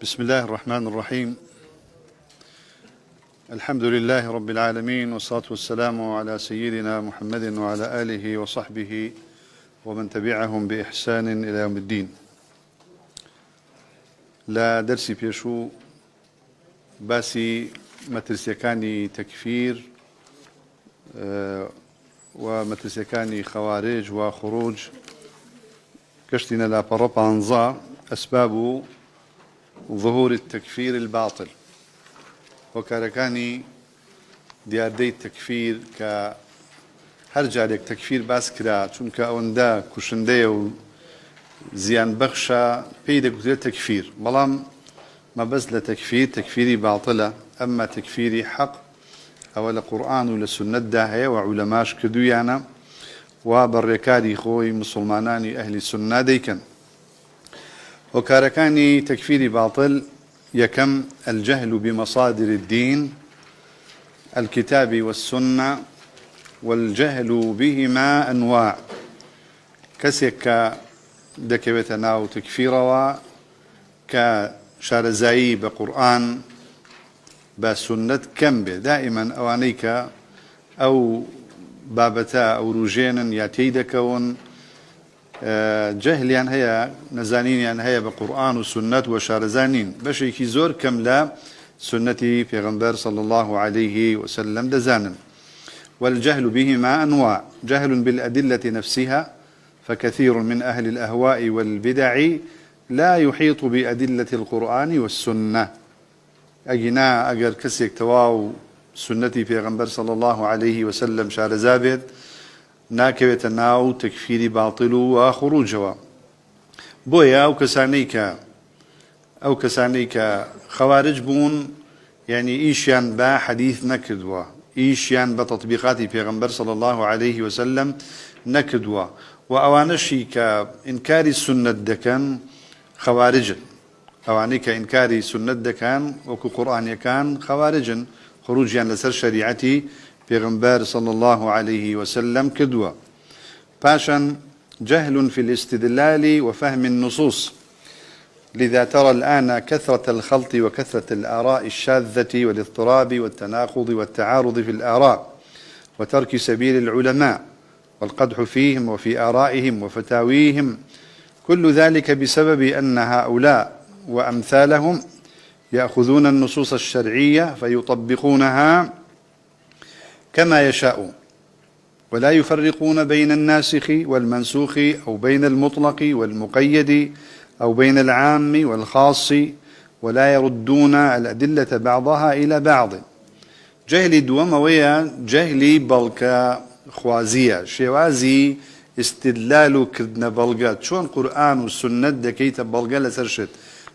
بسم الله الرحمن الرحيم. الحمد لله رب العالمين، والصلاة والسلام على سيدنا محمد وعلى آله وصحبه ومن تبعهم بإحسان إلى يوم الدين. لا درسي بيشو باسي مترسيكاني تكفير ومترسيكاني خوارج وخروج كشتنا لا بربانزا أسباب ظهور التكفير الباطل وكاركاني دياردي التكفير هرجع لك تكفير باسكرا چونك اوندا كوشنده زيان بخشا بيدك تكفير بلام ما بس لتكفير تكفيري باطلة أما تكفيري حق أو القرآن ولا سنة داهية وعلماش كدويانا وبركاري خوي مسلماناني أهل السنة ديكن وكاركاني تكفيري باطل يكم الجهل بمصادر الدين الكتاب والسنة والجهل بهما أنواع كسيك دكبتنا وتكفيروا كشارزاي بقرآن بسنة كمبه دائما أوانيك أو بابتا أو روجين ياتيدكون جهليان هي نزانين هي بقرآن وسنة وشارزانين بشيكي زور كملا سنتي پیغمبر صلى الله عليه وسلم دزانا. والجهل بهما أنواع: جهل بالأدلة نفسها، فكثير من أهل الأهواء والبدع لا يحيط بأدلة القرآن والسنة. أجنا أجر كسيك تواو سنتي پیغمبر صلى الله عليه وسلم شارزابد ناكبت ناو تكفير باطل وخروجوا بويا أو كسانيك خوارج بون يعني إيشيان با حديث نكدوا إيشيان بتطبيقات پیغمبر صلى الله عليه وسلم نكدوا وأوانشي كإنكار السنة دكان خوارج أواني كإنكار السنة دكان وكو قرآن يكان خوارج خروجيا لسر شريعتي پیغمبر صلى الله عليه وسلم كدوا. باشا جهل في الاستدلال وفهم النصوص، لذا ترى الآن كثرة الخلط وكثرة الآراء الشاذة والاضطراب والتناقض والتعارض في الآراء وترك سبيل العلماء والقدح فيهم وفي آرائهم وفتاويهم، كل ذلك بسبب أن هؤلاء وأمثالهم يأخذون النصوص الشرعية فيطبقونها كما يشاءون، ولا يفرقون بين الناسخ والمنسوخ أو بين المطلق والمقيد أو بين العام والخاص، ولا يردون الأدلة بعضها إلى بعض. جهل دوموية جهل بلك خوازية شوازي استدلال كردنا بلغات شون قرآن والسنة دكيت بلغة لسرشت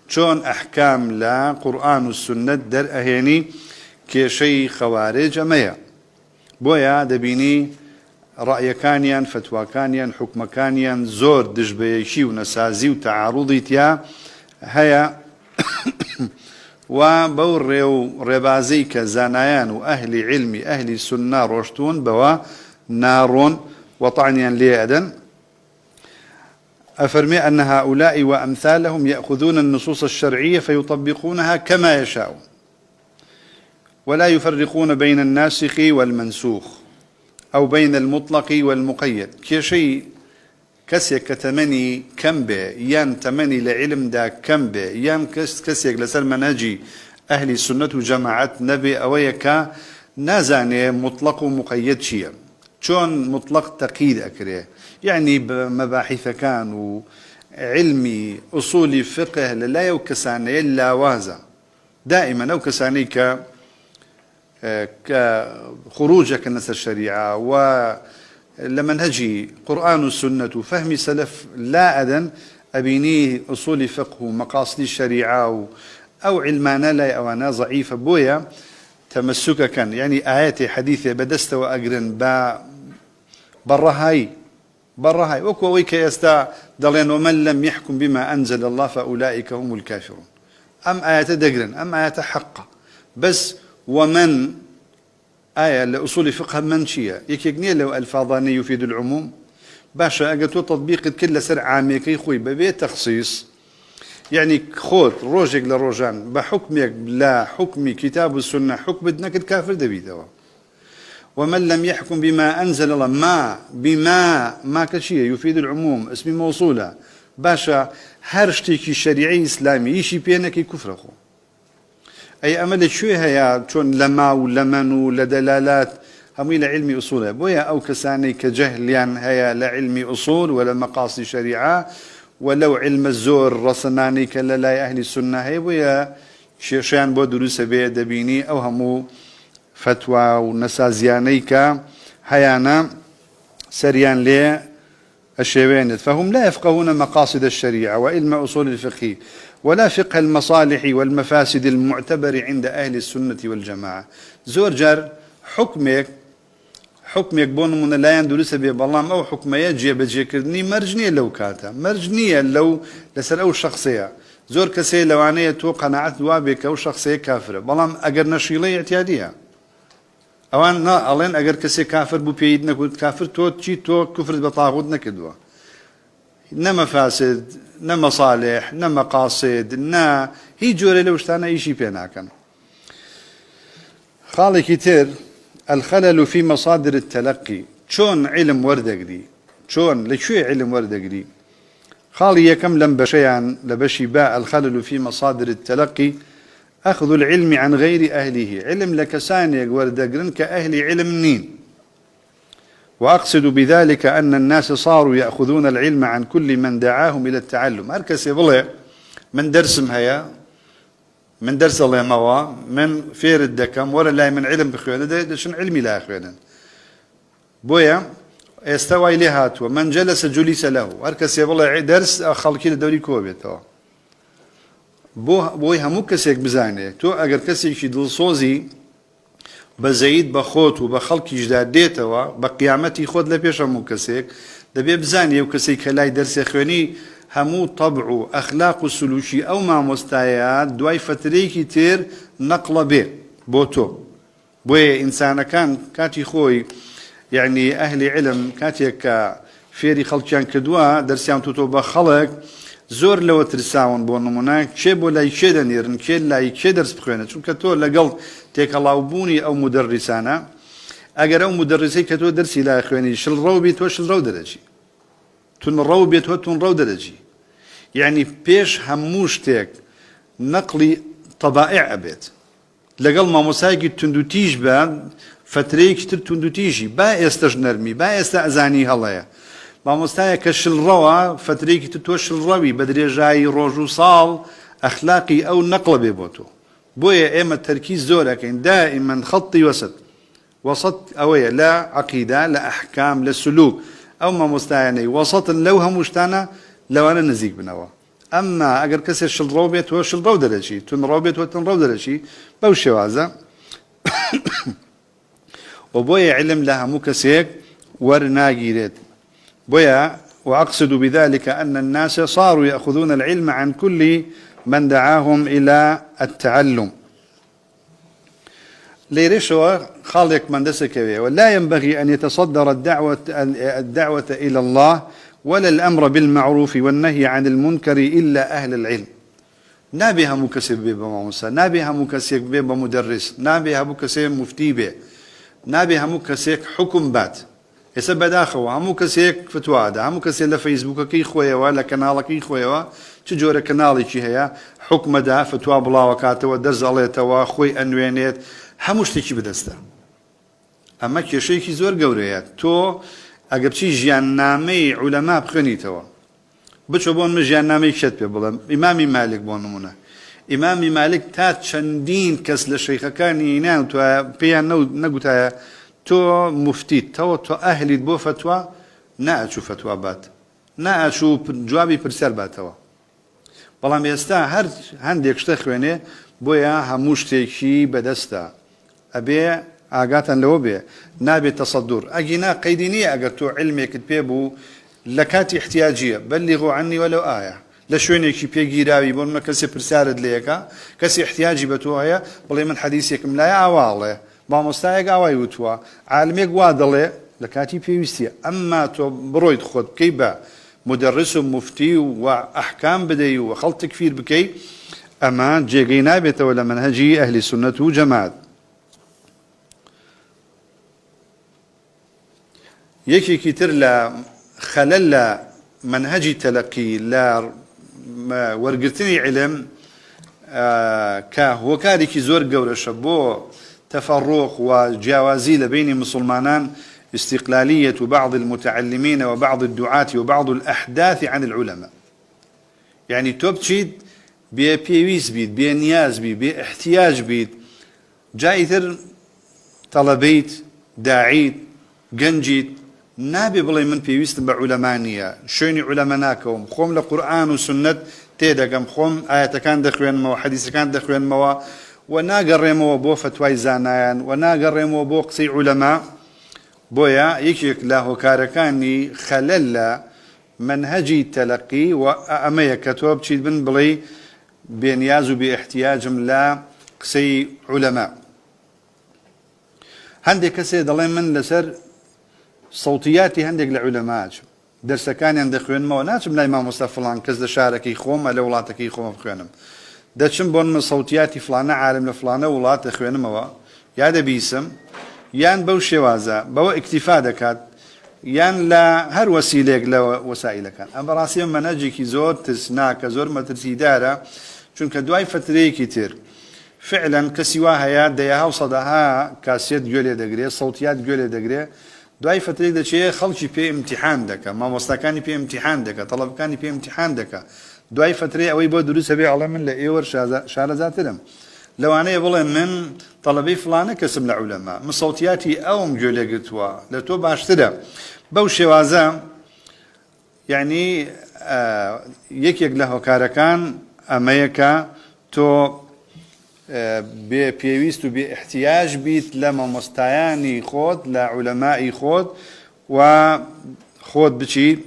شون أحكام لا قرآن والسنة در أهيني كشي خوارج ميا بويا دبيني رأي كانيان فتوى كانيان حكم كانيان زور دجبيشي ونسازي وتعارضي تيا هيا وبور ربازي كزانايان وأهل علم أهل سنة روشتون بوا نارون وطعنيان ليأدن أفرمي أن هؤلاء وأمثالهم يأخذون النصوص الشرعية فيطبقونها كما يشاءون، ولا يفرقون بين الناسخ والمنسوخ أو بين المطلق والمقيد. كشيء كسيك تمني كمبه يان تمني لعلم دا كمبه يان كسيك لسر منهجي أهل السنة وجماعة نبي أويكا نازاني مطلق ومقيد شيئا شون مطلق تقييد أكريه يعني بمباحث كان وعلمي أصولي فقه لا يوكساني إلا وازا دائما أوكساني كخروجك الناس الشريعة ولمنهجي قرآن والسنة وفهم سلف لا أذن أبيني أصول فقه ومقاصد الشريعة أو علمانا لا أو أنا ضعيفة بويا تمسك كان يعني آيات حديثة بدست وأقرن برهاي وكويك يستا دلين ومن لم يحكم بما أنزل الله فأولئك هم الكافرون. أم آيات دقرن أم آيات حقة بس ومن آية لأصول فقه منشية يكيقني لو ألفاظاني يفيد العموم باشا أجا تو تطبيق كل سر عاميكي خوي ببيت تخصيص يعني خود روجك لروجان بحكمك لا حكم كتاب السنة حكم بدنك الكافر دبيتوا ومن لم يحكم بما أنزل الله ما كشيء يفيد العموم اسم موصولة باشا هرشتك الشريعي إسلامي يشي بينك كفر أخو أي أمل شو هي شون لما ولمن لدلالات هم إلى علم أصوله بويا أو كساني كجهل يعني هي لا علم أصول ولا مقاصد شريعة ولو علم الزور رصناني كلا لا أهل السنة هي بويا شيشان بو دروس بيد دبيني أو همو فتوى ونسازيانيك هيانا سريان لي الشيوانت فهم لا يفقهون مقاصد الشريعة وعلم أصول الفقه ولا فقه المصالح والمفاسد المعتبر عند أهل السنة والجماعة زور حكمك بون من لا يندرس به بالله أو حكم يجي بجكرني مرجنية لو كاتا مرجنية لو لسر أو شخصية زور كسي لو عنية تو قناعت دوابك أو شخصية كافرة بالله أجر نشيلية اعتيادية أوان نا ألين أجر كسي كافر بو بيدنا كنت كافر تو تشي تو كفر بطاغوت نكدوا نما فاسد نما صالح نما قاصد نا هي جوري لو اشتانا يشي بيناكن خالي كتير الخلل في مصادر التلقي شون علم وردقري شون لشو علم وردقري خالي يكم لم بشيان لبشي باء الخلل في مصادر التلقي أخذ العلم عن غير أهله علم لكساني وردقرن كأهل علم نين وأقصد بذلك أن الناس صاروا يأخذون العلم عن كل من دعاهم إلى التعلم هركس يبلع من درسم هيا من درس الله موا من فير الدكم ولا لا من علم بخيانة ده شن علمي لا خيانة بويا استوى إليهات ومن جلس جلس له هركس يبلع درس خلقي لدوري كوبيته بوي همو كسيك بزانه تو اگر كسيك شي دلصوزي بزايد بخوت وبخلق جداد ديتوا بقيامتي خود لبيش همو كسيك دبي بزانه وكسيك هلاي درس خواني همو طبع اخلاق السلوشي او ما مستايات دواي فتريكي تير نقل به بوتو بوي انسان كان كاتي خوي يعني اهل علم كاتيك فيري خلقيان كدوا درسيان توتو بخلق زور لو ترساون بون نمونه چه بولا چه دنيرن چه لا چه درس بخوينه چون كتو لقل تيك الله بوني او مدرسانا اگر او مدرسي كتو درسي لا خويني شل رو بيت وشل رو درجي تون رو بيت وتون رو درجي يعني بيش هموش تيك نقلي طبائع ابيت لقل ما مساقي تندوتيج با فتري كتر تندوتيجي با استجنرمي با استأذاني هلايا ما مستعى كشل روا فتريك تتوشل روي بدري جاي روجو صال أخلاقي أو نقل ببوتو بويا إما التركيز زورك دائما خطي وسط أويا لا عقيدة لا أحكام لا سلوك أو ما مستعى وسط لو هم مشتانا لو أنا نزيق بنوا أما أجر كسر شل روبيت وشل رو درجي تن روبيت وتن رو درجي بوشي وعزة وبويا علم لها مكسيك ورناجيرت بويا وأقصد بذلك أن الناس صاروا يأخذون العلم عن كل من دعاهم إلى التعلم ليرشوا خالق من دسك ولا ينبغي أن يتصدر الدعوة إلى الله ولا الأمر بالمعروف والنهي عن المنكر إلا أهل العلم نابها مكسب بيبا موسى نابها مكسب بيبا مدرس نابها مكسب مفتي بي نابها مكسب حكم بات يسبب داخل همو كسيك فتوى هذا همو كسي لفيسبوك كي خويا ولا كنالك كي خويا تجور كنالي شي هي حكم دا فتوى بلا وكاته ودرز عليه توا خوي انوينيت هموش تيجي بدسته اما كي شيء كي زور قوريات تو اجب شي جيانامي علماء بخني توا بتشوفون مجيانامي كتب بلا امام مالك بون نمونه امام مالك تات شندين كس للشيخ كان ينام تو بيان نقطه تو مفتي تو أهلي بو فتوى نأشو فتوى بات نأشو جوابي برسال باتوا بلام يستا هر هنديك شتخوينه بويا هموش تيكي بدستا أبي آقاتا لو بي نابي تصدر أجينا قيدينية أقر تو علمك تبيبو لكاتي احتياجية بلغوا عني ولو آية لشوينك شي بيجي راوي بون ما كسي برسالد ليكا كسي احتياجي بتوهيا بلي من حديثك ملايا عوالي با مستعق اوای وتوا عالمێک وا دەڵێ لكاتي بيويستي أما تو برويد خود كيبا مدرس ومفتي وأحكام بدي وخلط كفير بكي أما جيغينا بيت ولا منهجي أهل السنة وجماعة يكي كتر لا خلل منهجي تلقي لا ورقرتني علم كهو كاريكي زور قورة شبو تفرق وجوازي لبين مسلمانان استقلالية بعض المتعلمين وبعض الدعاة وبعض الأحداث عن العلماء يعني توبتشيد بيويس بيت بنياز بيت باحتياج بيت جايثر طلبيت داعيت جنجيت نابي بلي من بيويست بعلمانية شوني علماناكم خوم لقرآن وسنة تيدقم خوم آيات كان دخوين موا حديث كان دخوين موا وناقر موا بو فتواي زانايان وناقر موا بو قصي علماء بويا يكيك له كاركاني خلل منهجي تلقي وأمي كتوب تشيد بن بلي بنياز باحتياج لا قصي علماء هندك كسي دلين من لسر صوتياتي هندك لعلماء درس كان عندك خوين ما ناس من الإمام مصطفى فلان كذا شاركي خوم على ولاتك خوم بخوينم دتشم بون من صوتياتي فلانة عالم لفلانة ولات خوين ما يا ده بيسم يان بو شوازة بو اكتفاء دكات يان لا هر وسيلة لا وسائل كان أما راسي من أجي كي زور تسناك زور ما ترسي دارة شون كدواي فتري كتير فعلا كسواها يا ديها وصدها كاسيت جولي دقري صوتيات جولي دقري دواي فتري ده شيء خلشي في امتحان دكا ما مستكاني في امتحان دكا طلب كاني في امتحان دكا دواي فتري أو يبغى دروس بيع على من لإيور شار ذاتهم لو أنا يبغى من طلبي فلانة كسب العلماء من صوتياتي أو مجولي قلتوا لتو باشترى بوشي وازا يعني يك له كاركان أميكا تو بيويست باحتياج بيت لما مستعاني خود لعلماء خود وخود بشي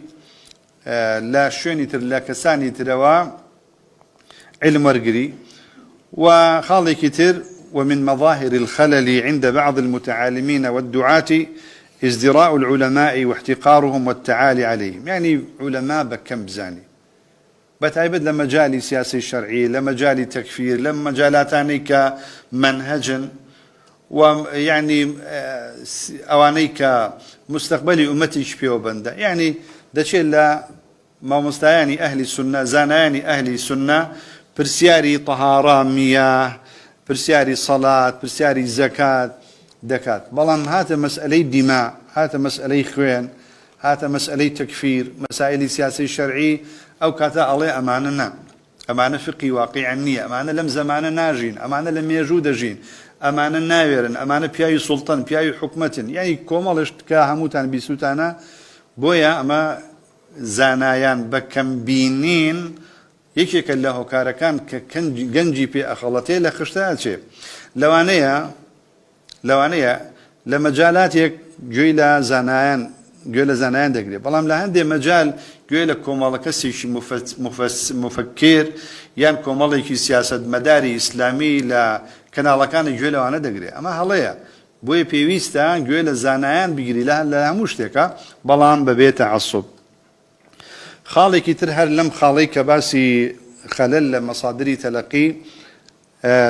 لا شوني تر لا كساني تروا علم ورقري وخالي كتير ومن مظاهر الخلل عند بعض المتعالمين والدعاة ازدراء العلماء واحتقارهم والتعالي عليهم يعني علماء بكم بزاني بتعبد لما جالي سياسي شرعي لما جالي تكفير لما جالاتاني كمنهجا ويعني اواني كمستقبلي امتي شبيو بندا يعني دشي لا ما مستعاني اهل السنه زاناني اهل السنه برسياري طهاره مياه برسياري صلاه برسياري زكاه دكات بلان هذا مساله دماء هذا مساله خوين هذا مساله تكفير مسائل سياسي شرعي أو كاتا الله أماننا أمانة فقهي واقعي عنية أمانة لم زمان ناجين أمانة لم يجود جين أمانة ناويرن أمانة بياي سلطان بياي حكمة يعني كومالش كهموتان بيسوتانا بويا أما زانايان بكم بينين يكيك الله كاركان كنجي بي أخلطي لخشتها شيء لوانيا لمجالات يك جويلا زانايان دقري بلام لهندي مجال جويلا كومالا كسيش مفكر يان كومالا كي سياسة مداري إسلامي لا كان كان جويلا وانا دقري أما هلايا بوي بيويستا جويلا زانايان بيجري لها مشتكى بلام ببيت عصب خالي كتر هر لم خالي كباسي خلل مصادري تلقي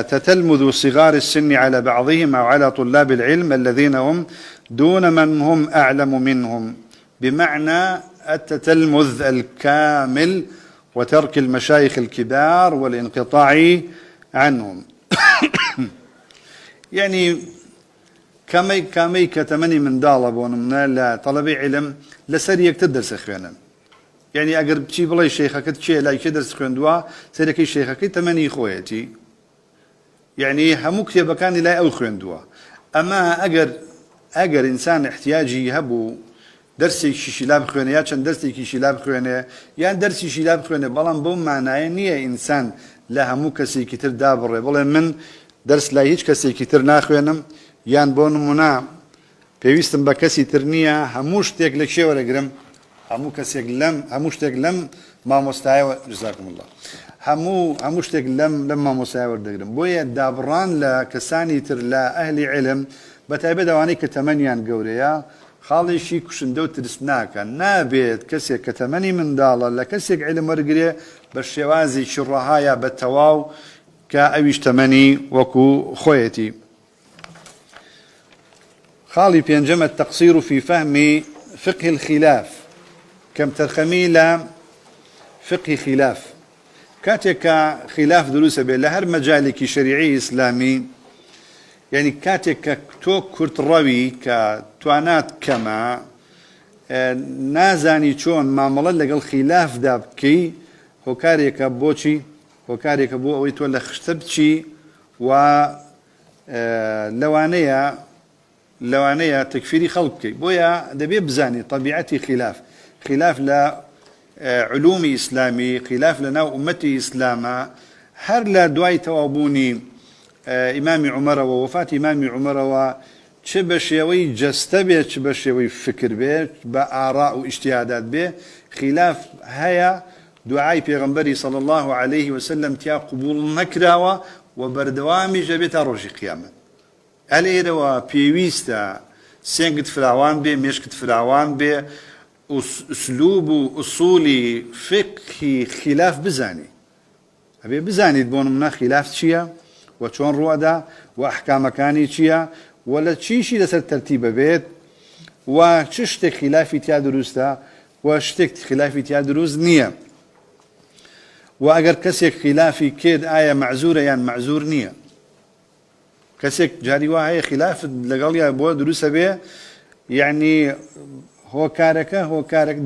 تتلمذ صغار السن على بعضهم أو على طلاب العلم الذين هم دون من هم أعلم منهم بمعنى التتلمذ الكامل وترك المشايخ الكبار والانقطاع عنهم يعني كامي كتمني من دالبون من لا طلبي علم لسريك تدرس خيانا يعني أقرب شيء بلاي شيخك تشي لا يدرس خياندوا سريك شيخك تمني خويتي يعني همك يبقى لا أو خياندوا أما أجر إنسان احتياجي يهبو درسي شيلاب خوينه يا چند درسي كي شيلاب خوينه يا درسي شيلاب خوينه بلان بو معناه نيه انسان لا همو كسي كتير دابر بلان من درس لا هيج كسي كتير ناخوينم يان بون منا بيويستم بكسي ترنيه هموش تيك لك شي ولا جرم همو كسي لم هموش تيك لم ما مستعي جزاكم الله هموش تيك لما مستعي ودغرم بويا دابران لا كساني تر لا اهل علم بتعبد واني كتمنيان قوريا خاڵێکی کوشندە و ترسناکە نابێت کەسێک کە تەمەنی منداڵە لە کەسێک عیلم وەرگرێ بە شێوازێکی ڕەهایە بە تەواو کە ئەویش تەمەنی وەکو خۆیەتی. خاڵی پێنجەم التقصير في فهم فقه الخلاف كم ترخمي لا فقه خلاف كاتك خلاف دروس به لهر مجالك شريعي إسلامي يعني كاتك تو كرت روي كتوانات كما نازاني چون معامله لەگەڵ خلاف دابكي هۆکارێکە بۆچی هۆکارێکە بۆ ئەوەی تۆ لە خشتە بچی و لەوانەیە تەکفیری خەڵک بکەیت بۆیە دەبێ بزانی طبیعەتی خلاف لە علومی ئیسلامی خلاف لە ناو ئومەتی ئیسلامە هەر لە دوای تەواوبوونی ئیمامی عومەرەوە وەفاتی ئیمامی عومەرەوە چ بە شێوەی جەستە بێ چ بە شێوەی فکر بێ بە ئاڕا و ئیجتیهادات بێ خلاف هەیە دوعای پێغەمبەری صلی الله عليه وسلم تیا قبول نەکراوە و بەردەوامیش دەبێت تا ڕۆژی قیامەت. ئەلێرەوە پێویستە سێنگت فراوان بێ مێشکت فراوان بێ ئوسلوب و ئوسولی فقهی خلاف بزانی ئەبێ بزانیت بۆ نمونە خلاف چییە و چۆن ڕوەدا و ئەحکامەکانی چییە و لە چیشی لەسەر تەرتیبە بێت و چ شتێک خلافی تیا دروستە و شتێک خلافی تیا دروست نییە و ئەگەر کەسێک خلافی کرد ئایا معزورە یان معزور نییە. کەسێک جاری وا هەیە خلافت لەگەڵیا بۆ دروستە بێ یعنی هۆکارەکە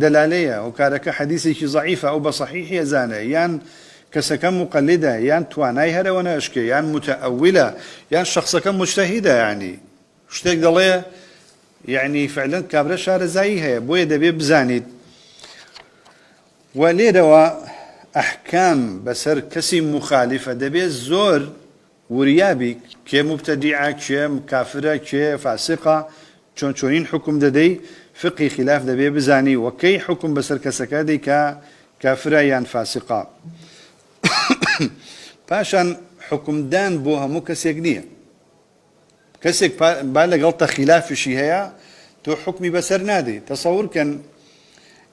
دەلالەیە هۆکارەکە حەدیثێکی ضعیفە ئەو بە صحیحی ئەزانە یان کەسەکە مقلدە یان توانای هەرەوە نەشکێ یان متەئەویلە یان شخصەکە مجتەهیدە یعنی شتێک دەڵێ یعنی فعلا کابرا شارەزایی هەیە بۆیە دەبێ بزانیت. و لێرەوە ئەحکام بەسەر کەسی مخالیفە دەبێت زۆر وریابی کێ مبتەدیعە کێ کافرە کێ فاسقە چۆنین حکم دەدەی فقی خلاف دەبێ بزانی وەکەی حکم بەسەر کەسەکە دەی کە کافرە یان فاسقە. پاشان حکمدان بۆ هەموو کەسێک نییە کەسێک با لەگەڵ خلافشی هەیە تۆ حکمی بەسەر نادەی تەسەورکەن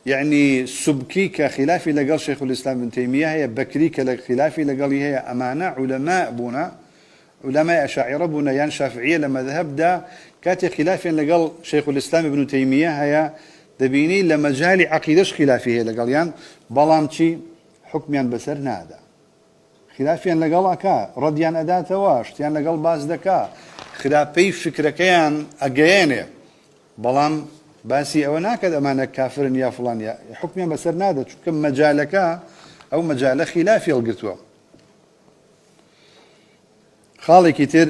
يعني سبكي كخلافي لقال شيخ الإسلام ابن تيمية هي بكري كخلافي لقال هي أمانة علماء بنا علماء أشاعرة بنا يان شافعية لما ذهب دا كاتي خلافي لقال شيخ الإسلام ابن تيمية هي دبيني لما جالي عقيدش خلافي هي لقال يان بلامشي حكميان بسر نادا خلافي لقال أكا رديان أداة واش يان لقال باز دكا خلافي فكركيان أجياني بلام باسی ئەوە ناکات ئەمانە کافرن یا فڵان یا حکمیان بەسەر نادە چونکە مەجالەکە ئەو مەجالە خلافی هەڵگرتووە. خاڵێکی تر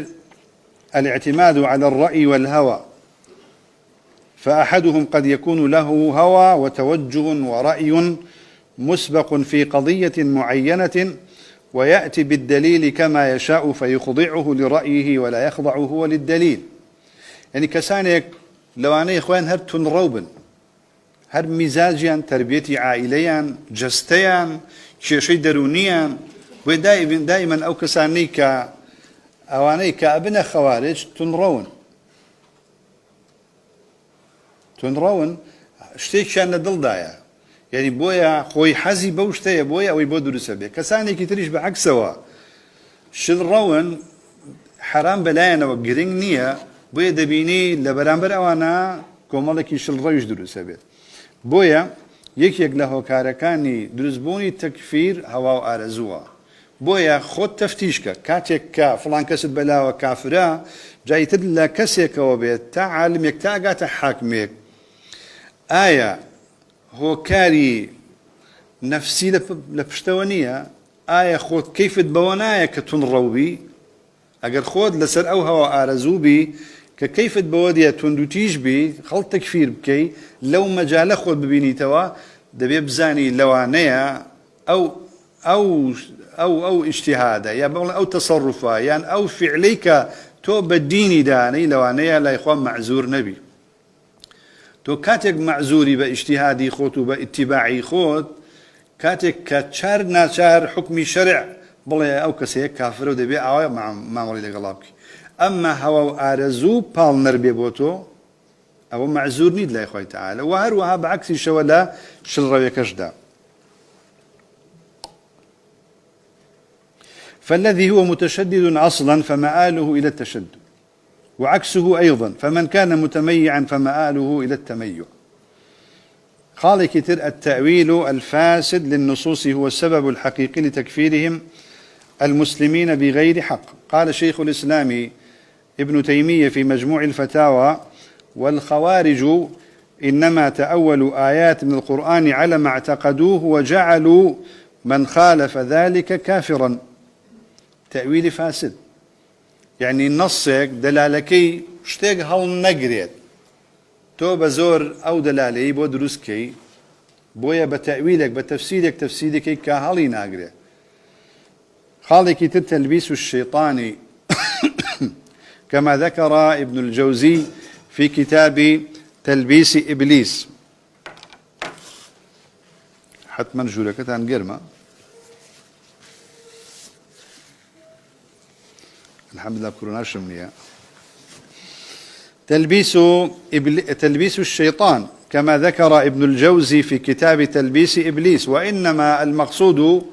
الاعتماد على الرأي والهوى فأحدهم قد يكون له هوى وتوجه ورأي مسبق في قضية معينة ويأتي بالدليل كما يشاء فيخضعه لرأيه ولا يخضع هو للدليل. يعني كسانك لەوانەیە خۆیان هەر تونڕەو بن هەر میزاجیان تربیەتی عائیلەیان جەستەیان کێشەی دەرونیان وێ دائیمەن ئەو کەسانەی کە ئەوانەی کە ئەبنە خەوارج تونڕەون شتێکیان لە دڵدایە یعنی بۆیە خۆی حەزی بەو شتەیە بۆیە ئەوەی بۆ دروستە بێ. کەسانێکی تریش بەعەکسەوە شڵڕەون حرام بەلایەنەوە گرنگ نییە بۆیە دەبینی لە بەرامبەر ئەوانە کۆمەڵێکی شڵڕەویش دروستە بێت. بۆیە یەکێک لە هۆکارەکانی دروستبوونی تەکفیر هەوا و ئارەزووە. بۆیە خۆت تەفتیشکە کاتێک کە فڵان کەست بەلاوە کافرە جایتر لە کەسێکەوە بێت تا عالمێک تا ئەگاتە حاکمێک ئایا هۆکاری نەفسی لە پشتەوە نییە ئایا خۆت کەیفت بەوە نایە کە تونڕەوبی ئەگەر خۆت لەسەر ئەو هەوا ئارەزوو بی کە کەیفت بەوە دیە توندوتیش بی خەڵ تەکفیر بکەی لەو مەجالە خۆت ببینیتەوە دەبێ بزانی لەوانەیە ئەو ئیجتیهادە یا بەڵێ ئەو تەسەڕوفە یان ئەو فعلەی کە تۆ بە دینی دانەی لەوانەیە لای خوا مەعزور نەبی. تۆ کاتێک مەعزوری بە ئیجتیهادی خۆت و بە ئیتیباعی خۆت کاتێک کە چار ناچار حکمی شەرع بڵێ ئەو کەسەیە کافرە و دەبێ ئاوای مامەڵی لەگەڵا بکەی. ئەمما هەوا و ئارەزوو پاڵ نەربێ بۆ تۆ أو معزور نيد لا إخوة تعالى وهروها بعكس شولا شلروي كشدا. فالذي هو متشدد أصلا فمآله إلى التشدد، وعكسه أيضا، فمن كان متميعا فمآله إلى التميع. قال كتر التأويل الفاسد للنصوص هو السبب الحقيقي لتكفيرهم المسلمين بغير حق. قال شيخ الإسلام ابن تيمية في مجموع الفتاوى: والخوارج إنما تأولوا آيات من القرآن على ما اعتقدوه وجعلوا من خالف ذلك كافرا. تأويل فاسد يعني نصك دلالكي شتيك هل نقريت تو بزور أو دلالي بو دروسكي بويا بتأويلك بتفسيرك تفسيرك كهالي ناقريت. خالك تلبيس الشيطاني كما ذكر ابن الجوزي في كتاب تلبيس إبليس. حتما جولك عن قرمة الحمد لله كورونا شمنية. تلبيس الشيطان كما ذكر ابن الجوزي في كتاب تلبيس إبليس. وإنما المقصود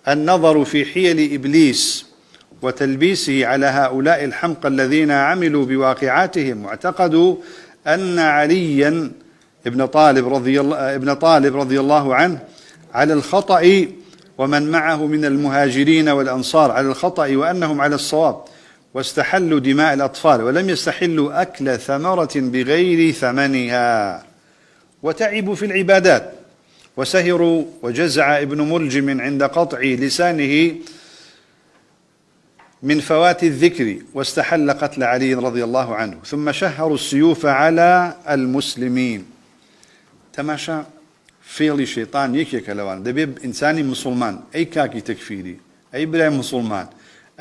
النظر في حيل إبليس وتلبيسه على هؤلاء الحمقى الذين عملوا بواقعاتهم واعتقدوا أن عليا ابن طالب رضي الله عنه على الخطأ ومن معه من المهاجرين والأنصار على الخطأ وأنهم على الصواب، واستحلوا دماء الأطفال ولم يستحلوا أكل ثمرة بغير ثمنها، وتعبوا في العبادات وسهروا. وجزع ابن ملجم عند قطع لسانه من فوات الذكر، واستحل قتل علي رضي الله عنه، ثم شهروا السيوف على المسلمين. تماشى فيلي شيطان يكيك لوان دبيب إنساني مسلمان أي كاكي تكفيري أي براي مسلمان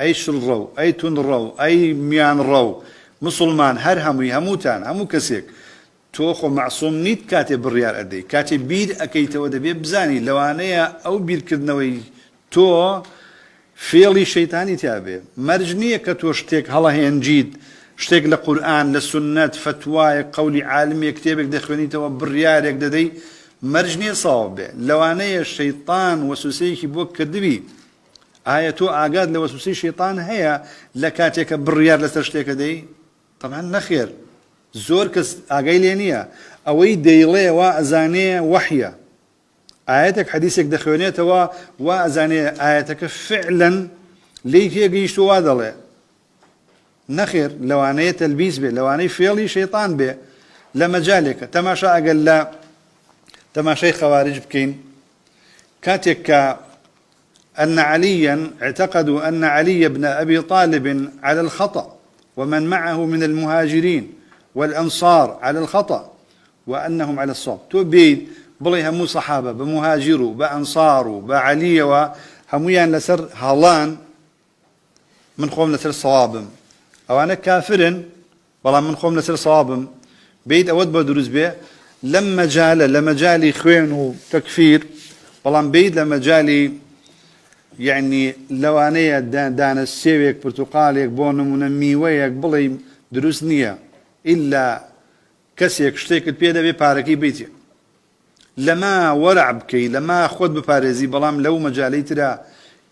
أي شلرو أي تنرو أي ميان رو مسلمان هر هموي هموتان همو كسيك توخو معصوم نيت كاتب بالريال أدي كاتب بير أكيت ودبيب بزاني لوانيا أو بير كدنوي تو فيلي شيطاني تابع مرجنية كتوشتك هلا هنجيد شتك لقرآن للسنة فتوى قولي عالمي كتابك دخلني تو بالريال ددي مرجني صواب لوانية الشيطان وسوسيك بوك كدبي آياتو آقاد لوسوسي الشيطان هي لكاتك بالريال لسرشتك دي طبعا نخير زور كس آقايلينية أوي ديلي وأزانية وحية آياتك حديثك دخلني وأزانية آياتك فعلا ليك يقيشتو وادلي نخير لوانية تلبيس به لوانية فيلي شيطان به لما جالك تماشى أقل لا تماشي خوارج بكين كاتك أن عليا اعتقدوا أن علي بن أبي طالب على الخطأ ومن معه من المهاجرين والأنصار على الخطأ وأنهم على الصواب. تبيد بلي همو صحابة بمهاجروا بأنصاروا بعلي وهمويان لسر هالان من خوم لسر صوابم أو أنا كافر والله من خوم لسر صوابم بيد أود بدرز به لما جالي خوين وتكفير والله بيد لما جالي يعني لوانية دان السيويك برتقاليك بون ميويك بلي دروس نية إلا كسيك شتيك بيدا بباركي بيتي لما ورع بكي لما خود ببارزي بلام لو مجالي ترى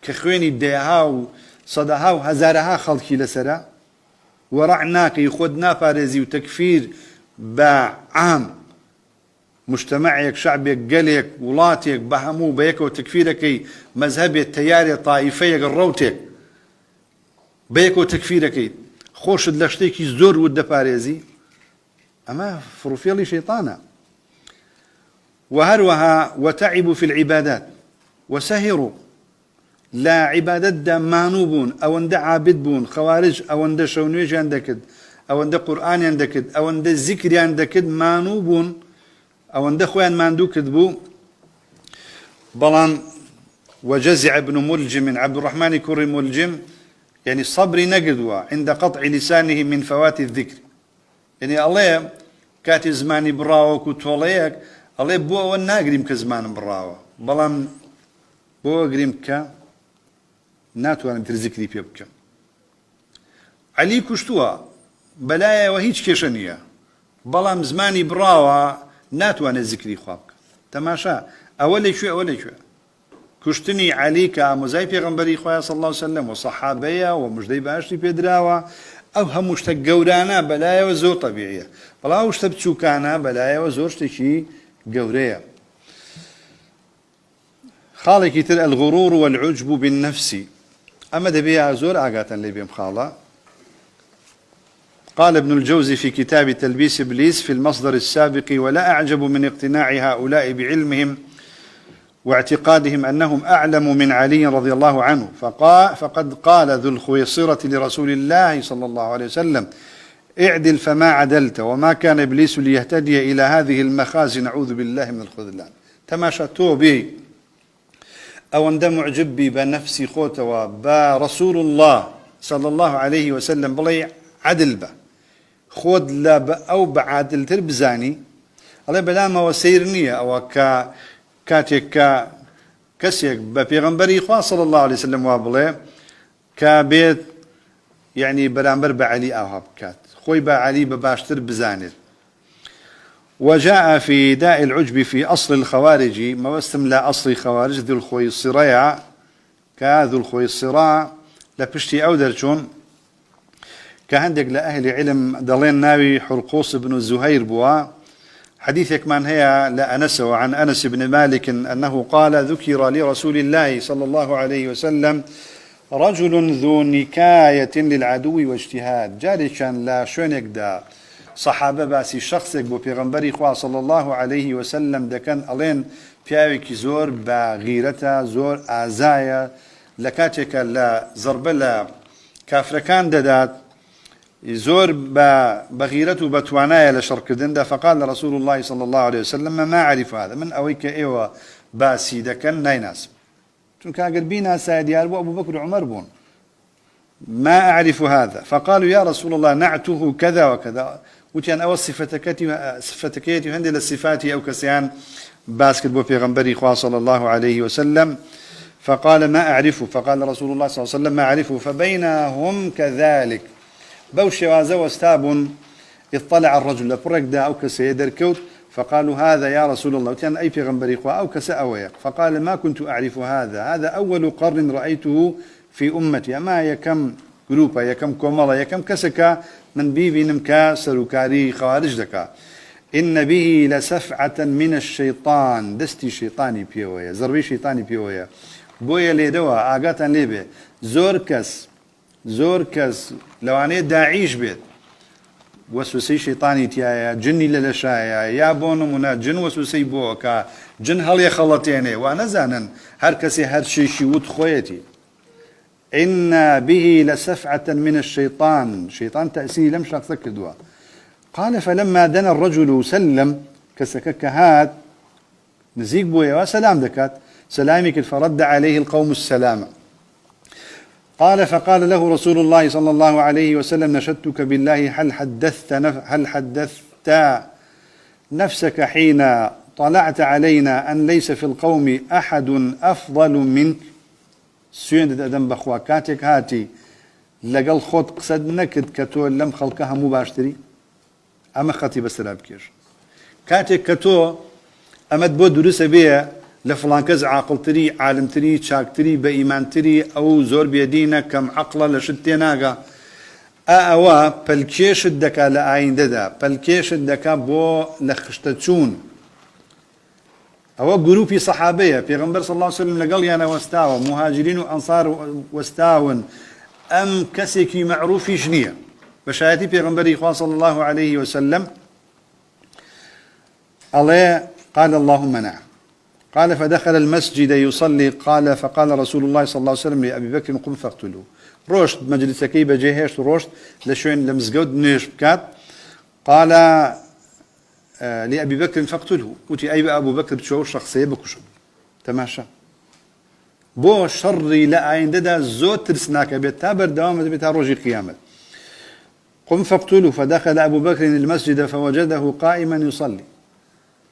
كخويني ديها وصدها وهزارها خلقي لسرا ورعناك يخودنا بارزي وتكفير بعام مجتمعك شعبك قليك ولاتك بهمو بيك وتكفيرك مذهبي التياري طائفية الروتك بيك وتكفيرك خوش دلشتيك زور ود باريزي أما فروفيلي شيطانا. وهروها وتعبوا في العبادات وسهروا لا عبادة مانوبون أو اند عابد بون خوارج أو اند شونيج عندك أو اند قرآن عندك أو اند ذكر عندك مانوبون أو اند خوان ماندو كذبو بلان. وجزع ابن ملجم عبد الرحمن كري ملجم يعني صبري نقدوا عند قطع لسانه من فوات الذكر يعني الله كاتي زماني براو كتوليك الله بو والناقريم كزمان براو بلان بو قريم كا ناتو أنا ترزكري بيبكا علي كشتوا بلايا وهيج كيشانية بەڵام زمانی بڕاوە ناتوانێت زیکری خوا بکە. تەماشا ئەوە لەکوێ کوشتنی عەلی کە ئامۆزای پێغەمبەری خوایە صلی الله علیه وسلم و سەحابەیە و موژدەی باشتی پێدراوە، ئەو هەموو شتە گەورانە بەلایەوە زۆر تەبیعیە، بەڵام ئەو شتە بچووکانە بەلایەوە زۆر شتێکی گەورەیە. خاڵێکی تر الغرور والعجب بالنفس، ئەمە دەبێ زۆر ئاگاتن لێ بێم خاڵە. قال ابن الجوزي في كتاب تلبيس إبليس في المصدر السابق: ولا أعجب من اقتناع هؤلاء بعلمهم واعتقادهم أنهم أعلم من علي رضي الله عنه، فقد قال ذو الخويصرة لرسول الله صلى الله عليه وسلم: اعدل فما عدلت، وما كان إبليس ليهتدي إلى هذه المخازي، نعوذ بالله من الخذلان. تماشى توبي أو أن معجبي بنفسي خوت وبرسول الله صلى الله عليه وسلم بلي عدل به خود لا أو بعدل تربزاني الله بلا ما وسيرنية أو كاتك كسيك ببيغمبري خواه صلى الله عليه وسلم وابله كبيت يعني برامبر بعلي أوهب كات خوي بعلي بباشتر بزانر. وجاء في داء العجب في أصل الخوارج ما استملا أصل خوارج ذو الخويصراء كذو الخويصراء لبشتي أودرشون كهندق لأهل علم دلين ناوي حرقوس بن الزهير بوا حديثك من هي لأنس وعن أنس بن مالك أنه قال: ذكر لرسول الله صلى الله عليه وسلم رجل ذو نكاية للعدو واجتهاد. جاري كان لا شونك دا صحابة باسي شخصك بو پیغمبري خواه صلى الله عليه وسلم دا كان ألين پیاوكي زور بغيرتا زور آزايا لكاتك لا ضربة لا كافركان دادات زور بغيرته بتوانايا لشركدن. فقال رسول الله صلى الله عليه وسلم: ما أعرف هذا من أويك إيوة باسي دا كان نايناس كان قلبينا سيديار أبو بكر وعمر بون ما أعرف هذا. فقالوا: يا رسول الله نعته كذا وكذا، وكان أول صفتكيتي هندي للصفات أو كسيان باسكت بو پیغمبري خواه صلى الله عليه وسلم. فقال: ما أعرفه. فقال رسول الله صلى الله عليه وسلم: ما أعرفه. فبينهم كذلك بوش واستاب اطلع الرجل لفرق دا أو كسيدر كوت، فقالوا: هذا يا رسول الله، كان أي پیغمبري خواه أو كسأويق. فقال: ما كنت أعرف هذا أول قرن رأيته في أمتي. أما يكم جروبا يكم كومالا يكم كسكا من بيبي نمكا سلوكاري خوارج دكا. إن به لسفعة من الشيطان، دستي شيطاني بيويا زربي شيطاني بيويا بويا ليدوا آقاتا ليبي زور كس لو أنا داعيش بيت وسوسي شيطاني تيايا جني للشايا يا بونو منا جن وسوسي بوكا جن هل يخلطيني وأنا زانا هر كسي هر شي ود خويتي. إن به لسفعة من الشيطان، شيطان تأسي لم شخص كدوا. قال: فلما دنا الرجل سلم كسكك هات نزيق بويا وسلام دكات سلامك، فرد عليه القوم السلام. قال: فقال له رسول الله صلى الله عليه وسلم: نشدتك بالله هل حدثت نفسك حين طلعت علينا أن ليس في القوم أحد أفضل منك؟ سوين أدم بخواكاتك هاتي لقل خود قصد نكد كتو لم خلقها مباشتري أما خطي بس رابكير كاتك كتو أمد بود درس بيه لفلان كز عاقل تري عالم تري شاك تري بإيمان تري أو زور بيدينا كم عقلا لشتيناغا أوا بلكيش الدكا لآين ددا بلكيش الدكا بو لخشتتشون أو جروبي صحابية پیغمبر صلى الله عليه وسلم لقال يانا واستاوا مهاجرين وأنصار واستاون أم كسيكي معروفي شنية بشايتي پیغمبري إخوان صلى الله عليه وسلم الله قال: اللهم نعم. قال: فدخل المسجد يصلي. قال: فقال رسول الله صلى الله عليه وسلم لأبي بكر: قم فاقتلوه. رشت مجلسكي بجيهش رشت لشوين لمزقود نيش بكات. قال لأبي بكر: فاقتله. وتي أي أبو بكر تشوف شخصية بكشب تماشى بو شري لا عين ددا زوت ترسناك بيتابر دوام بيتا روجي قيامة. قم فاقتله. فدخل أبو بكر المسجد فوجده قائما يصلي.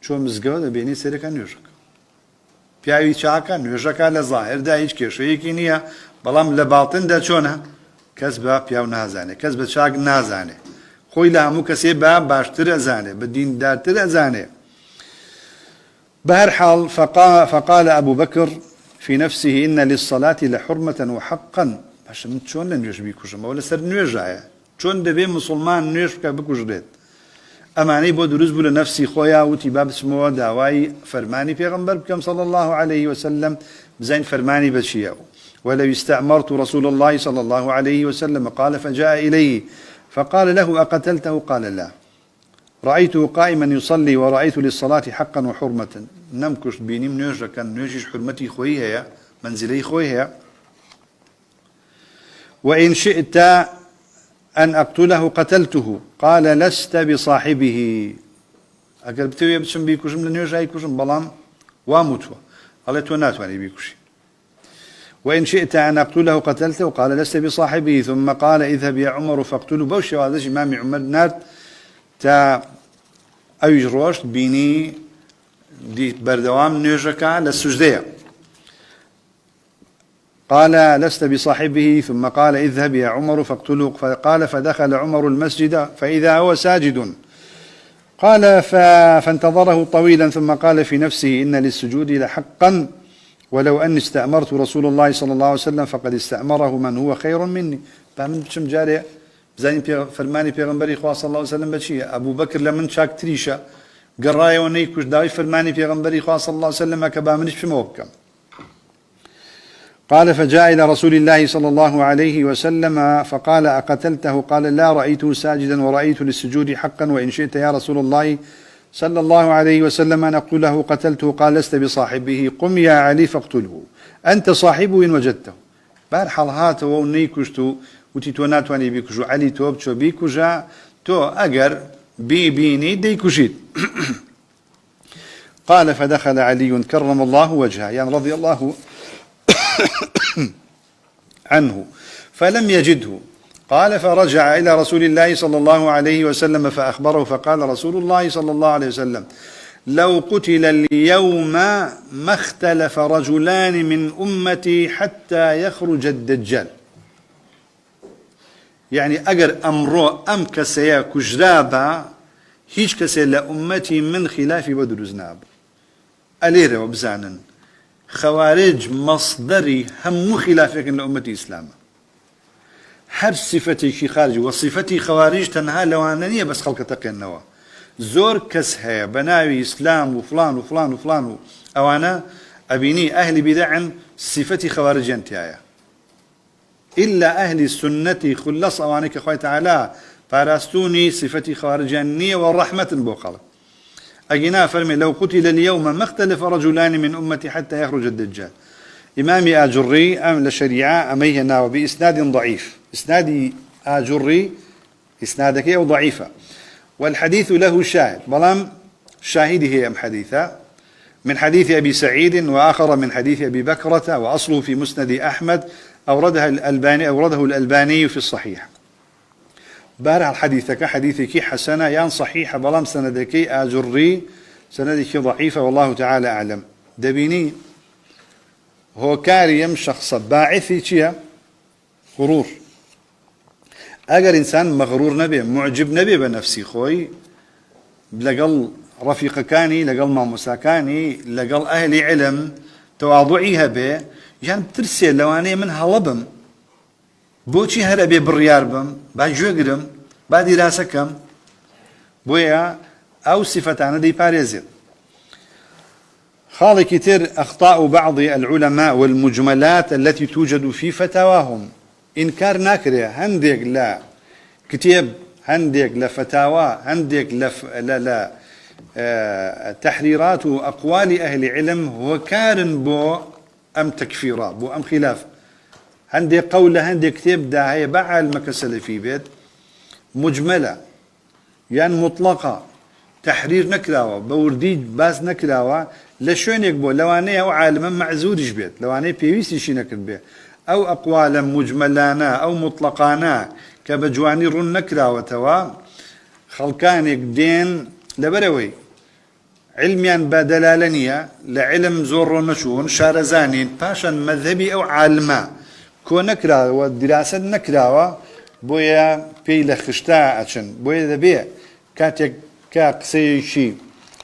شو مزقود بيني سيركا نيوشك پیاوی چاکە نوێژەکە لە ظاهر دا هیچ کێشەیەکی نییە، بەڵام لە باڵتن دا چۆنە کەس بە پیاو نازانێ، کەس بە چاک نازانێ، خۆ خوي لها مكسبة باشتر أزاني بالدين دارتر أزاني. بهرحال فقال أبو بكر في نفسه إن للصلاة لحرمة وحقا. باش من شون لنوش بيكوشم ولا سر نوجع شون دبي مسلمان نوش بكوجريت أماني بود رزب لنفسي خويا وتباب اسمه داواي فرماني پیغمبر بكم صلى الله عليه وسلم بزين فرماني بشيء. ولو استعمرت رسول الله صلى الله عليه وسلم قال فجاء إليه فقال له أقتلته قال لا رأيته قائما يصلي ورأيت للصلاة حقا وحرمة. نمكش بيني منوجه كان نوجش حرمتي خويها منزلي خويها. وإن شئت أن أقتله قتلته قال لست بصاحبه. أقربته يبسم بيكوشم لنوجه يكوشم بلام واموتوا قالت وناتواني بيكوشي. وإن شئت أن أقتله قتلته قال لست بصاحبه. ثم قال اذهب يا عمر فاقتله. بوشي وهذا إمام عمر نات تا أوج روشت بيني دي بردوام نوجكا للسجدية. قال لست بصاحبه. ثم قال اذهب يا عمر فاقتله. قال فدخل عمر المسجد فإذا هو ساجد. قال فانتظره طويلا ثم قال في نفسه إن للسجود لحقا ولو أني استأمرت رسول الله صلى الله عليه وسلم فقد استأمره من هو خير مني. فمن بشم جاري زين فرماني پیغمبري خوا صلى الله عليه وسلم بشي أبو بكر لمن شاك تريشا قرايا ونيكوش داوي فرماني پیغمبري خوا صلى الله عليه وسلم كبا منش بموكم. قال فجاء إلى رسول الله صلى الله عليه وسلم فقال أقتلته قال لا رأيته ساجدا ورأيت للسجود حقا وإن شئت يا رسول الله صلى الله عليه وسلم أن أقتله قتلته قال لست بصاحبه قم يا علي فاقتله أنت صاحبه إن وجدته. بارحال هات ونيكوشتو وتي ناتواني بيكوشو علي توب شو بيكوشا تو أجر بيني ديكوشيت. قال فدخل علي كرم الله وجهه يعني رضي الله عنه فلم يجده. قال فرجع إلى رسول الله صلى الله عليه وسلم فأخبره فقال رسول الله صلى الله عليه وسلم لو قتل اليوم ما اختلف رجلان من أمتي حتى يخرج الدجال. يعني أجر أمره أم كسيا كجرابا هيج كسي لأمتي من خلاف بدر زناب ألير وبزانا خوارج مصدري هم خلافك لأمتي إسلام هر صفتي شي خارج وصفتي خوارج تنها لوانانية بس خلق تقينوا زور كسها بناوي إسلام وفلان وفلان وفلان أوانا أبيني أهل بدع صفتي خوارج انتهايا إلا أهل السنة خلص أوانك أخوة تعالى فارستوني صفتي خوارجانية والرحمة بوخلق. أجنا فرمي لو قتل اليوم ما اختلف رجلان من أمتي حتى يخرج الدجال. إمامي آجري أم لشريعة أميهنا وبإسناد ضعيف. إسنادي آجري إسنادك أو ضعيفة والحديث له شاهد بلام شاهده أم حديثا من حديث أبي سعيد وآخر من حديث أبي بكرة وأصله في مسند أحمد أورده الألباني في الصحيح. بارع الحديثك حديثك حسنة يان صحيحة بلام سندك آجري سندك ضعيفة والله تعالى أعلم. دبيني هو كاريم شخص باعثي شيا غرور. أجر إنسان مغرور نبي معجب نبي بنفسي خوي لقل رفيق كاني لقل ماموسا كاني لقل أهل علم تواضعيها به يعني بترسل لواني من هلبم بوشي هربي بالريار بم بعد جوجرم بعد راسكم بويا أو صفتان دي باريزيل. خالي كتير أخطاء بعض العلماء والمجملات التي توجد في فتاواهم إنكار ناكرة هندق لا كتاب هندق لفتاوى هندق لا تحريرات وأقوال أهل علم هو كارن بو أم تكفيرات بو أم خلاف هندي قولة هندي كتاب دا هي بعل مكسل في بيت مجملة يعني مطلقة تحرير نكراوة بورديج باس نكراوة لشون يقبو لواني أو عالما معزود جبيت لواني بيويسي شي نكر بيه أو أقوالا مجملانا أو مطلقانا كبجواني رون نكراوة توا خلقانك دين لبروي علميا بدلالنية لعلم زور مشون شارزانين باشا مذهبي أو عالما كو نكراوة دراسة نكراوة بويا بي لخشتا أشن بويا دبي كاتك كاقسي شي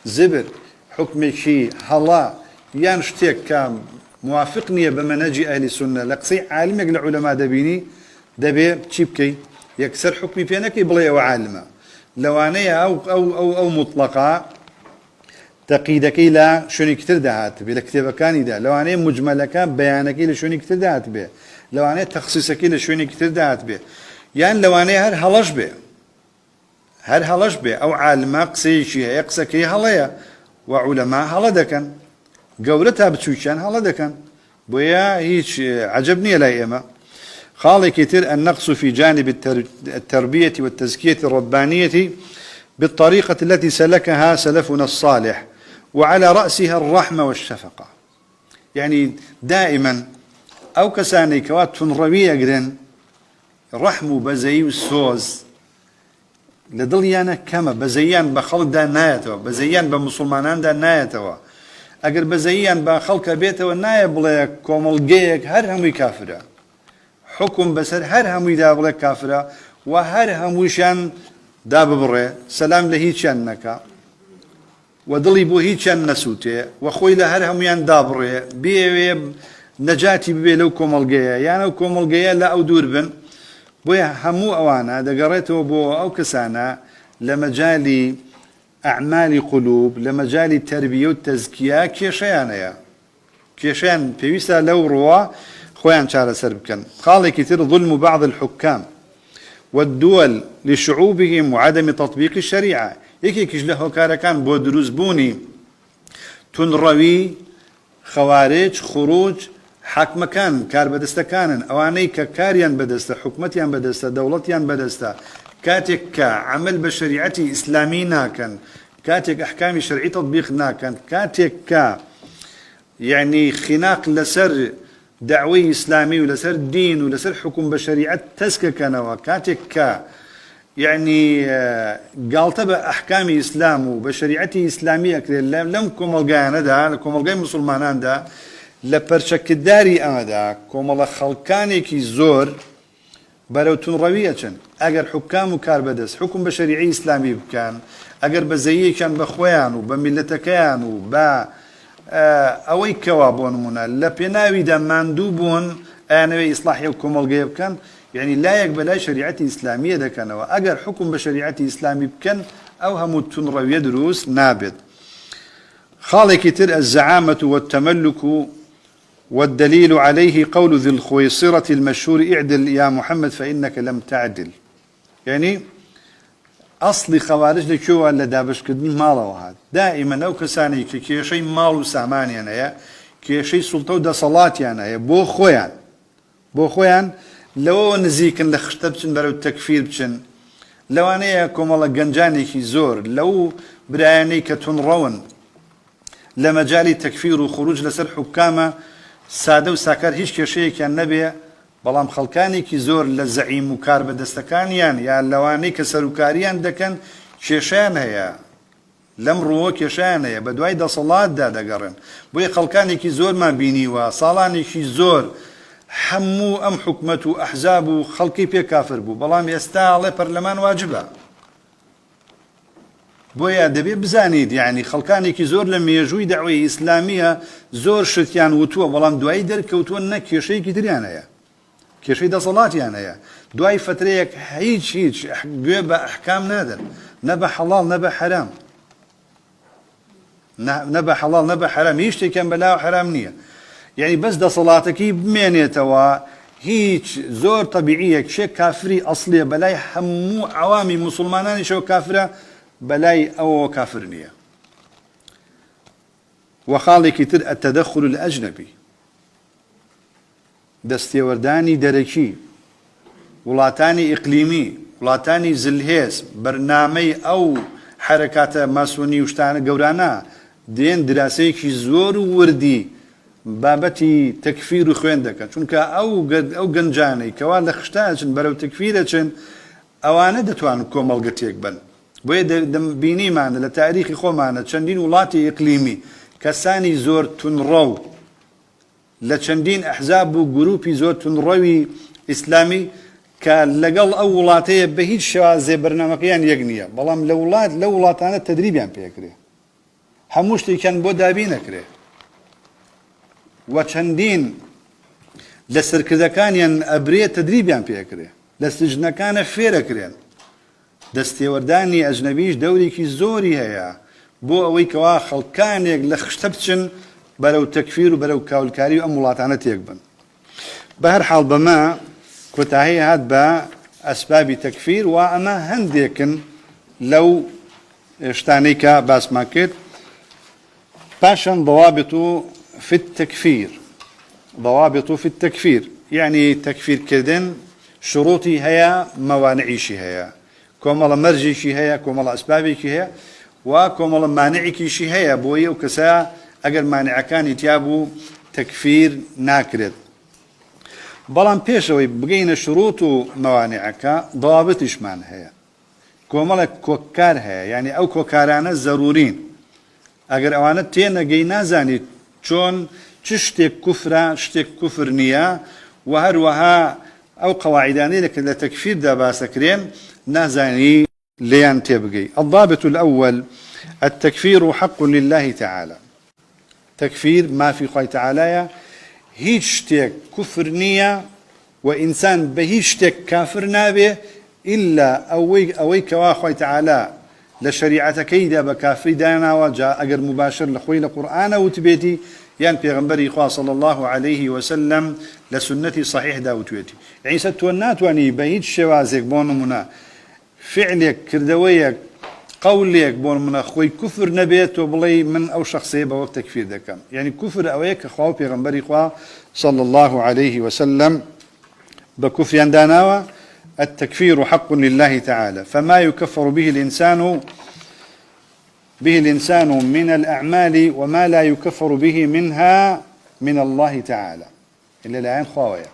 زبر حكم شي هلا ينشتك كام موافقني بمنهج أهل السنة لقصي عالمك العلماء دبيني دبي تشيبكي يكسر حكمي فينك بلا وعالمه لو أنا أو مطلقة تقيدك إلى شنو كتير دهات به لكتابة كان ده لو أنا مجملك بيانك إلى شنو كتير دهات به لو أنا تخصيصك إلى شنو كتير دهات به يعني لو أنا هر هلش به أو عالم قصي شيء يقصك هلايا وعلماء هلا دكان جورتها بتشوشان هلا دكان بويا هيش عجبني لا إما خالي كتير النقص في جانب التربية والتزكية الربانية بالطريقة التي سلكها سلفنا الصالح وعلى رأسها الرحمة والشفقة يعني دائما أو كساني كوات روية قرن رحم بزي والسوز لدليانا كما بزيان بخلق دا نايتوا بزيان بمسلمانان دا نايتوا أقر بزيان بخلق بيتوا نايا بلاك كوملقيك هر همي كافرة حكم بسر هر همي دا بلاك كافرة وهر هموشان دا ببري سلام لهيشان نكا ودلي بو هيشان نسوتي وخوي لهر هميان دابري بي نجاتي بي لو كوملقيا يعني لو كوملقيا لا أو دوربن بويا همو أوانا دقريتو بو أو كسانا لمجال أعمال قلوب لمجال تربية والتزكية كيشيان بيويسا لو روا خويان شارة سربكن خالي كتير ظلم بعض الحكام والدول لشعوبهم وعدم تطبيق الشريعة يكيش له كاركان بو دروز بوني تنروي خوارج خروج حاكم كان كار بدستا كانن اواني كاريان بدستا حكمتيان بدستا دولتيان بدستا كاتك عمل بشريعتي اسلامي ناكن كاتك احكام شرعي تطبيق ناكن كاتك يعني خناق لسر دعوي اسلامي ولسر دين ولسر حكم بشريعه تسكك نوا كاتك يعني قالت احكام اسلام وبشريعتي اسلاميه لم كوملغانا دا كوملغاي مسلمانان دا لبرشك داري أمدا كوملا خلقاني كي زور بروتون روية أجر حكام وكاربدس حكم بشريعي إسلامي بكان أجر بزيي كان بخوان وبملتكان وب أوي كوابون منا لبناوي دا مندوبون أنا إصلاحي وكمل جيب كان يعني لا يقبل شريعتي إسلامية ده كان وأجر حكم بشريعتي إسلامي بكان أو هموتون روية دروس نابد خالي كتير الزعامة والتملك والدليل عليه قول ذي الخويصرة المشهور اعدل يا محمد فإنك لم تعدل يعني أصلي خوارج لكيو اللي دابش كدن مالا وهذا دائما أو كساني كي شيء مال وسامان يعني كي شيء سلطة ودا صلاة يعني بو خويان لو نزيكن لخشتبتن برو التكفير بشن لو أنا كوم الله جنجاني كي زور لو براني كتنرون لمجال تكفير وخروج لسر حكامه ساده وساكر هیچ کێشەیە كان نبي بەڵام خەڵکانێکی زۆر لە زەعیم و کار بەدەستەکانیان یان لەوانەی کە سەرۆکاریان دەکەن کێشەیان هەیە لەم ڕۆوە کێشەیان هەیە بە دوای دەسەڵاتدا دەگەڕێن بۆیە خەڵکانێکی زۆرمان بینیوە ساڵانێکی زۆر هەموو ئەم حکومەت و ئەحزاب و خەڵکی پێ کافر بوو بەڵام ئێستا ئەڵێ پەرلەمان واجبە بويا دبي بزانيد يعني خلقاني كي زور لما يجوي دعوة إسلامية زور شتيان وتوا والله دواي درك وتوا إنك كشيء كتير يعني كشيء ده صلاة يعني دواي فتريك هيج جواب أحكام نادر نبى حلال نبى حرام نبى حلال نبى حرام يشتي كان بلا حرام نية يعني بس ده صلاتك بمعنيتها هيج زور طبيعية شيء كافري أصلي بلاي همو عوامي مسلمانان شو كافرة بلاي أو كافرنية وخالي كتير التدخل الأجنبي دستيورداني دركي ولاتاني إقليمي ولاتاني زلهيس برنامج أو حركات ماسوني وشتان قورانا دين دراسي كي زور وردي بابتي تكفير خويندك چونك أو جنجاني كوان لخشتاجن برو تكفيرچن أوانا دتوان كومل قتيك بن بويا بيني معنا لتاريخ خو معنا تشندين ولاتي إقليمي كساني زور تنرو لتشندين أحزاب وجروبي زور تنروي إسلامي كاللقل أولاتي بهيج شوازي برنامجيان يجنية بلام لولاتنا التدريب يعني بيكره هموشتي كان بودا بينكره وشندين لسركذا كان ين أبرية تدريب يعني بيكره لسجنا كان فيركرين دستي ورداني أجنبيش دوري كي زوري هيا بو أويك واخل كان لخشتبتشن بلو تكفير وبلو كاولكاري وأمولاتنا تيقبن بهر حال بما كتاهي هاد با أسباب تكفير وأما هنديكن لو اشتانيك باس ماكت باشن ضوابط في التكفير يعني تكفير كدن شروطي هيا موانعيشي هيا كومال مرجيشي هيا كومال أسبابيشي هيا وكومال مانعيكيشي هيا بوي وكسا أجر مانع كان يتيابو تكفير ناكرد بلان بيشوي بقينا شروط موانعك ضوابطش مان هيا كومال كوكار هيا يعني أو كوكارانا ضرورين اگر اوانت تينا جينا زاني چون تشتك كفرة شتك كفر نيا وهروها او قواعداني لك لتكفير دا باسكرين نازاني ليان تبقي. الضابط الاول التكفير حق لله تعالى تكفير ما في خوي تعالى هيج شتك كفر نيا وانسان بهيج شتك كافر نابه الا اويك واخوي تعالى لشريعة كيدا بكافر دانا وجاء أجر مباشر لخوي القرآن وتبيتي يعني پیغمبري خواه صلى الله عليه وسلم لسنتي صحيح دا وتبيتي يعني ستونات واني بهيج شوازك بون منا فعلك كردويك قولك بون منا خوي كفر نبيت وبلي من أو شخصية بوقت تكفير دا كان يعني كفر أويك خواه پیغمبري خواه صلى الله عليه وسلم بكفر دانا التكفير حق لله تعالى فما يكفر به الإنسان من الأعمال وما لا يكفر به منها من الله تعالى إلا الآن خواوية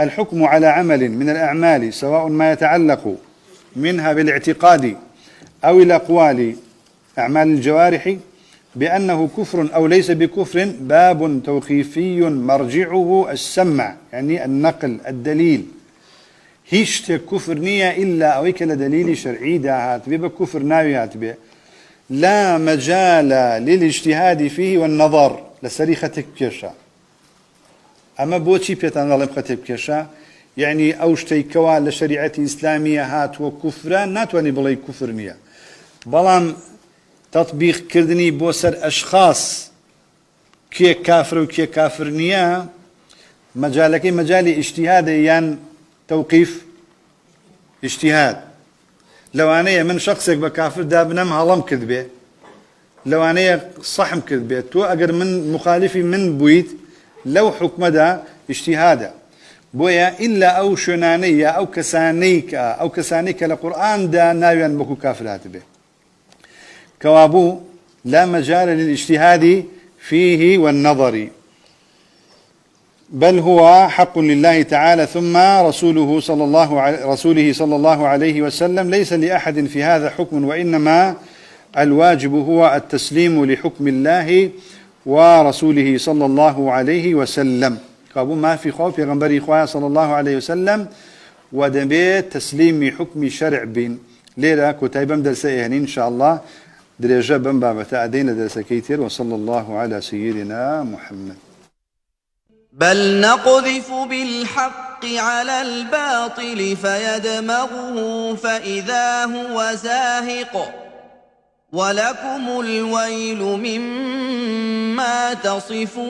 الحكم على عمل من الأعمال سواء ما يتعلق منها بالاعتقاد أو الأقوال أعمال الجوارح بأنه كفر أو ليس بكفر باب توقيفي مرجعه السمع يعني النقل الدليل هيش كفر نية إلا أويك لدليل شرعي داهات بيبا كفر ناويات بي لا مجال للاجتهاد فيه والنظر لسريختك كيشا أما بوشي بيتان الله مختك كيشا يعني أوشتي كوا لشريعة إسلامية هات وكفران ناتواني بلاي كفر نية بلام تطبيق كردني بوسر أشخاص كي كافر وكي كافر نية مجالك مجالي اجتهاد يعني توقيف اجتهاد لو أنا من شخصك بكافر دابنم هلم كذبه لو أنا صحم كذبه تو أجر من مخالفي من بويت لو حكم دا اجتهادا بويا إلا أو شنانية أو كسانيك لقرآن دا ناويا بكو كافرات به كوابو لا مجال للاجتهاد فيه والنظر بل هو حق لله تعالى ثم رسوله صلى الله عليه وسلم ليس لأحد في هذا حكم وإنما الواجب هو التسليم لحكم الله ورسوله صلى الله عليه وسلم كابو ما في خوف يا غنبري خواه صلى الله عليه وسلم ودبيت تسليم حكم شرع بين ليلة كتايبم درسيه إن شاء الله درجة بابا تأدين درس كيتير وصلى الله على سيدنا محمد بل نقذف بالحق على الباطل فيدمغه فإذا هو زاهق ولكم الويل مما تصفون